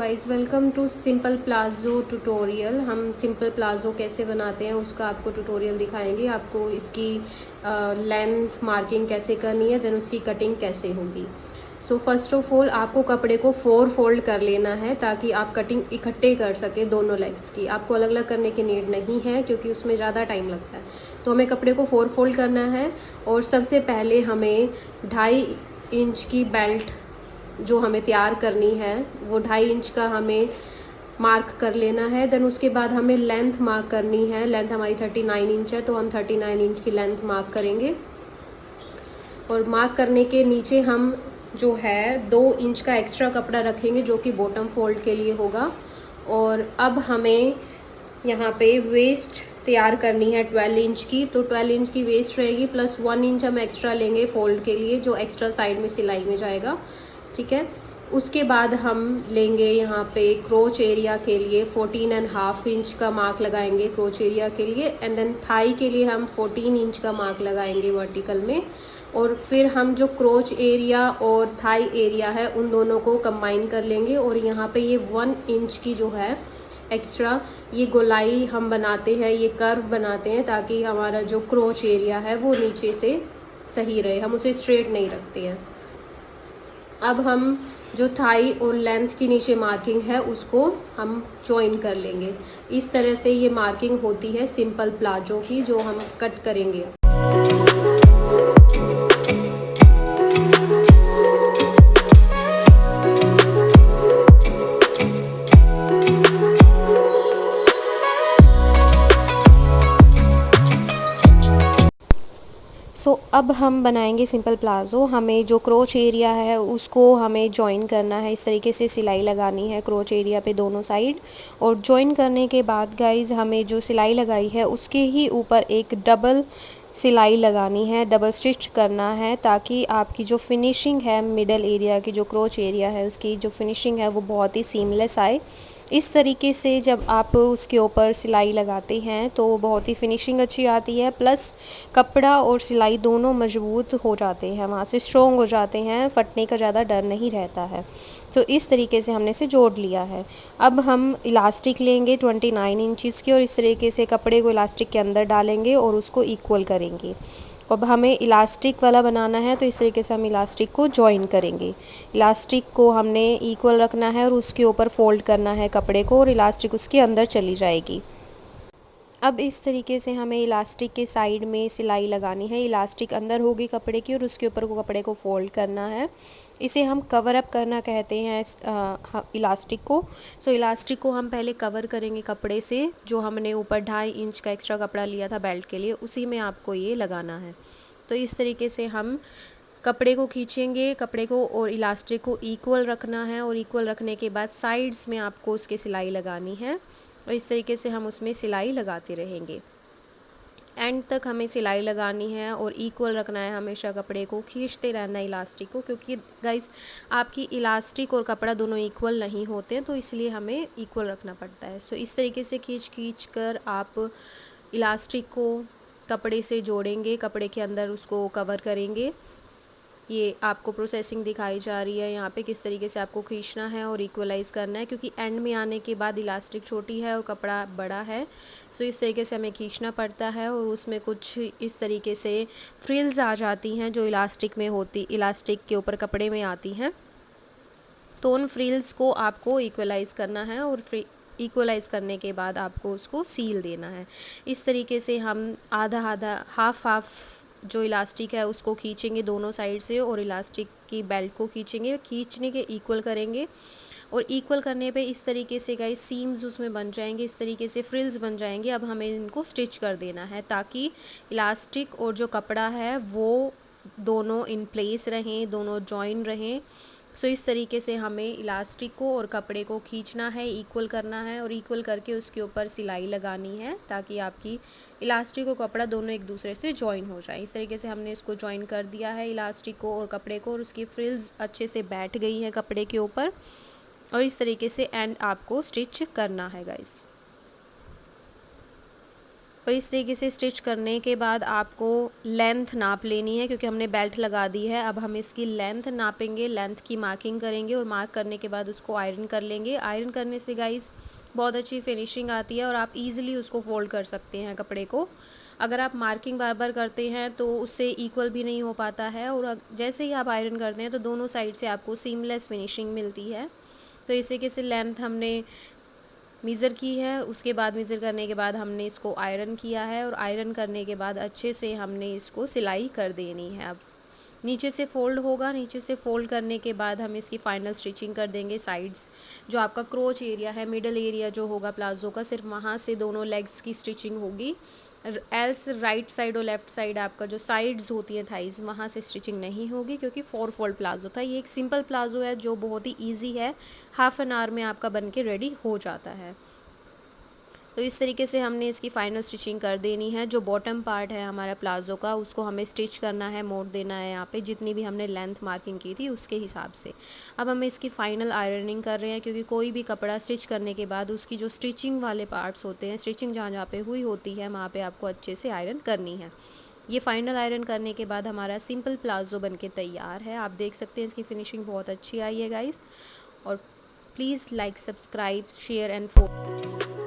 Guys, welcome to simple palazzo tutorial. हम simple palazzo कैसे बनाते हैं उसका आपको ट्यूटोरियल दिखाएंगे। आपको इसकी लेंथ मार्किंग कैसे करनी है, देन उसकी कटिंग कैसे होगी। सो फर्स्ट ऑफ ऑल आपको कपड़े को 4 फोल्ड कर लेना है ताकि आप कटिंग इकट्ठे कर सके दोनों लेग्स की। आपको अलग अलग करने की नीड नहीं है क्योंकि उसमें ज़्यादा टाइम लगता है। तो हमें कपड़े को 4 फोल्ड करना है और सबसे पहले हमें 2.5 इंच की बेल्ट जो हमें तैयार करनी है वो 2.5 इंच का हमें मार्क कर लेना है। देन उसके बाद हमें लेंथ मार्क करनी है। लेंथ हमारी 39 इंच है तो हम 39 इंच की लेंथ मार्क करेंगे। और मार्क करने के नीचे हम जो है 2 इंच का एक्स्ट्रा कपड़ा रखेंगे जो कि बॉटम फोल्ड के लिए होगा। और अब हमें यहाँ पे वेस्ट तैयार करनी है 12 इंच की। तो 12 इंच की वेस्ट रहेगी प्लस 1 इंच हम एक्स्ट्रा लेंगे फोल्ड के लिए जो एक्स्ट्रा साइड में सिलाई में जाएगा। ठीक है, उसके बाद हम लेंगे यहाँ पे क्रोच एरिया के लिए 14.5 इंच का मार्क लगाएंगे क्रोच एरिया के लिए। एंड देन थाई के लिए हम 14 इंच का मार्क लगाएंगे वर्टिकल में। और फिर हम जो क्रोच एरिया और थाई एरिया है उन दोनों को कंबाइन कर लेंगे। और यहाँ पे ये 1 इंच की जो है एक्स्ट्रा ये गोलाई हम बनाते हैं, ये कर्व बनाते हैं ताकि हमारा जो क्रोच एरिया है वो नीचे से सही रहे, हम उसे स्ट्रेट नहीं रखते हैं। अब हम जो थाई और लेंथ की नीचे मार्किंग है उसको हम जॉइन कर लेंगे। इस तरह से ये मार्किंग होती है सिंपल प्लाजो की जो हम कट करेंगे। अब हम बनाएंगे सिंपल प्लाज़ो। हमें जो क्रोच एरिया है उसको हमें जॉइन करना है, इस तरीके से सिलाई लगानी है क्रोच एरिया पे दोनों साइड। और जॉइन करने के बाद गाइज़ हमें जो सिलाई लगाई है उसके ही ऊपर एक डबल सिलाई लगानी है, डबल स्टिच करना है ताकि आपकी जो फिनिशिंग है मिडल एरिया की, जो क्रोच एरिया है उसकी जो फिनिशिंग है वो बहुत ही सीमलेस आए। इस तरीके से जब आप उसके ऊपर सिलाई लगाते हैं तो बहुत ही फिनिशिंग अच्छी आती है, प्लस कपड़ा और सिलाई दोनों मजबूत हो जाते हैं, वहाँ से स्ट्रॉन्ग हो जाते हैं, फटने का ज़्यादा डर नहीं रहता है। तो इस तरीके से हमने इसे जोड़ लिया है। अब हम इलास्टिक लेंगे 29 इंचज़ की और इस तरीके से कपड़े को इलास्टिक के अंदर डालेंगे और उसको इक्वल करेंगे। अब हमें इलास्टिक वाला बनाना है तो इस तरीके से हम इलास्टिक को जॉइन करेंगे। इलास्टिक को हमने इक्वल रखना है और उसके ऊपर फोल्ड करना है कपड़े को और इलास्टिक उसके अंदर चली जाएगी। अब इस तरीके से हमें इलास्टिक के साइड में सिलाई लगानी है। इलास्टिक अंदर होगी कपड़े की और उसके ऊपर को कपड़े को फोल्ड करना है। इसे हम कवर अप करना कहते हैं इलास्टिक को। सो इलास्टिक को हम पहले कवर करेंगे कपड़े से, जो हमने ऊपर 2.5 इंच का एक्स्ट्रा कपड़ा लिया था बेल्ट के लिए, उसी में आपको ये लगाना है। तो इस तरीके से हम कपड़े को खींचेंगे, कपड़े को और इलास्टिक को इक्वल रखना है और इक्वल रखने के बाद साइड्स में आपको उसकी सिलाई लगानी है और इस तरीके से हम उसमें सिलाई लगाते रहेंगे। एंड तक हमें सिलाई लगानी है और इक्वल रखना है, हमेशा कपड़े को खींचते रहना है इलास्टिक को, क्योंकि गाइस आपकी इलास्टिक और कपड़ा दोनों इक्वल नहीं होते हैं तो इसलिए हमें इक्वल रखना पड़ता है। सो इस तरीके से खींच कर आप इलास्टिक को कपड़े से जोड़ेंगे, कपड़े के अंदर उसको कवर करेंगे। ये आपको प्रोसेसिंग दिखाई जा रही है यहाँ पे किस तरीके से आपको खींचना है और इक्वलाइज़ करना है, क्योंकि एंड में आने के बाद इलास्टिक छोटी है और कपड़ा बड़ा है। सो इस तरीके से हमें खींचना पड़ता है और उसमें कुछ इस तरीके से फ्रिल्स आ जाती हैं जो इलास्टिक में होती, इलास्टिक के ऊपर कपड़े में आती हैं। तो उन फ्रिल्स को आपको इक्वलाइज़ करना है और इक्वलाइज़ करने के बाद आपको उसको सील देना है। इस तरीके से हम आधा आधा हाफ जो इलास्टिक है उसको खींचेंगे दोनों साइड से और इलास्टिक की बेल्ट को खींचेंगे, खींचने के इक्वल करेंगे और इक्वल करने पे इस तरीके से गाइस सीम्स उसमें बन जाएंगे, इस तरीके से फ्रिल्स बन जाएंगे। अब हमें इनको स्टिच कर देना है ताकि इलास्टिक और जो कपड़ा है वो दोनों इन प्लेस रहें, दोनों जॉइन रहें। सो इस तरीके से हमें इलास्टिक को और कपड़े को खींचना है, इक्वल करना है और इक्वल करके उसके ऊपर सिलाई लगानी है ताकि आपकी इलास्टिक और कपड़ा दोनों एक दूसरे से जॉइन हो जाए। इस तरीके से हमने इसको जॉइन कर दिया है इलास्टिक को और कपड़े को, और उसकी फ्रिल्स अच्छे से बैठ गई हैं कपड़े के ऊपर। और इस तरीके से एंड आपको स्टिच करना है गाइस। और इस तरीके से स्टिच करने के बाद आपको लेंथ नाप लेनी है, क्योंकि हमने बेल्ट लगा दी है। अब हम इसकी लेंथ नापेंगे, लेंथ की मार्किंग करेंगे और मार्क करने के बाद उसको आयरन कर लेंगे। आयरन करने से गाइस बहुत अच्छी फिनिशिंग आती है और आप इजीली उसको फोल्ड कर सकते हैं कपड़े को। अगर आप मार्किंग बार बार करते हैं तो उससे इक्वल भी नहीं हो पाता है, और जैसे ही आप आयरन करते हैं तो दोनों साइड से आपको सीमलेस फिनिशिंग मिलती है। तो इस तरीके से लेंथ हमने मेज़र की है, उसके बाद मेज़र करने के बाद हमने इसको आयरन किया है, और आयरन करने के बाद अच्छे से हमने इसको सिलाई कर देनी है। अब नीचे से फ़ोल्ड होगा, नीचे से फ़ोल्ड करने के बाद हम इसकी फ़ाइनल स्टिचिंग कर देंगे। साइड्स जो आपका क्रोच एरिया है, मिडल एरिया जो होगा प्लाज़ो का, सिर्फ वहाँ से दोनों लेग्स की स्टिचिंग होगी। एल्स राइट साइड और लेफ़्ट साइड आपका जो साइड्स होती हैं थाइज़, वहाँ से स्टिचिंग नहीं होगी, क्योंकि 4 फोल्ड प्लाज़ो था। ये एक सिंपल प्लाज़ो है जो बहुत ही ईजी है, हाफ़ एन आवर में आपका बन के रेडी हो जाता है। तो इस तरीके से हमने इसकी फ़ाइनल स्टिचिंग कर देनी है। जो बॉटम पार्ट है हमारा प्लाज़ो का, उसको हमें स्टिच करना है, मोड़ देना है यहाँ पे, जितनी भी हमने लेंथ मार्किंग की थी उसके हिसाब से। अब हम इसकी फ़ाइनल आयरनिंग कर रहे हैं, क्योंकि कोई भी कपड़ा स्टिच करने के बाद उसकी जो स्टिचिंग वाले पार्ट्स होते हैं, स्टिचिंग जहाँ जहाँ पे हुई होती है वहाँ पे आपको अच्छे से आयरन करनी है। ये फ़ाइनल आयरन करने के बाद हमारा सिंपल प्लाज़ो बन के तैयार है। आप देख सकते हैं इसकी फ़िनिशिंग बहुत अच्छी आई है गाइज़। और please like, subscribe, share and follow.